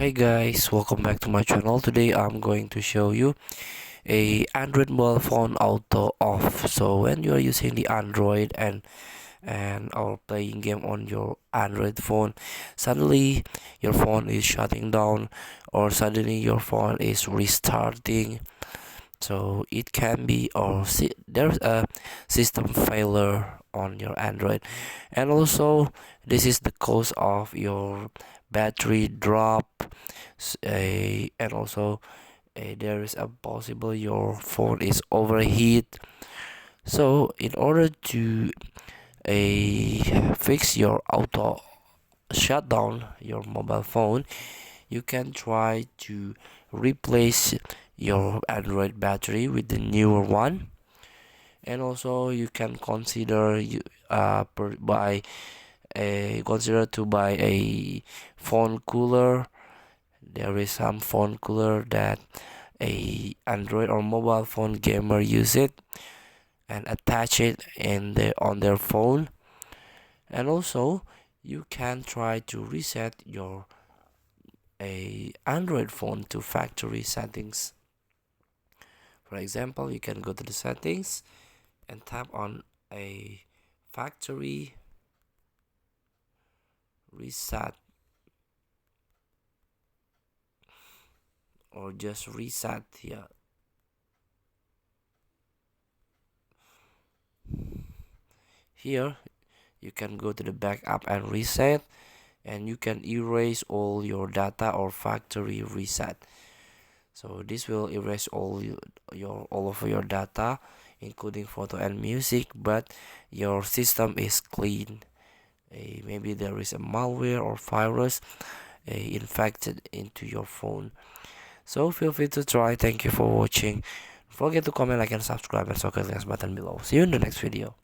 Hey guys, welcome back to my channel. Today I'm going to show you a Android mobile phone auto off. So when you are using the Android and or playing game on your Android phone, suddenly your phone is shutting down or suddenly your phone is restarting. So it can be there's a system failure on your Android, and also this is the cause of your battery drop, and also there is a possible your phone is overheat. So in order to fix your auto shutdown your mobile phone, you can try to replace your Android battery with the newer one, and also you can consider to buy a phone cooler. There is some phone cooler that a Android or mobile phone gamer use it and attach it on their phone. And also you can try to reset your a Android phone to factory settings. For example, you can go to the settings and tap on a factory reset, or just reset here. Here you can go to the backup and reset, and you can erase all your data or factory reset. So this will erase all of your data, including photo and music, but your system is clean. Maybe there is a malware or virus infected into your phone. So feel free to try. Thank you for watching. Don't forget to comment, like, and subscribe, and click the button below. See you in the next video.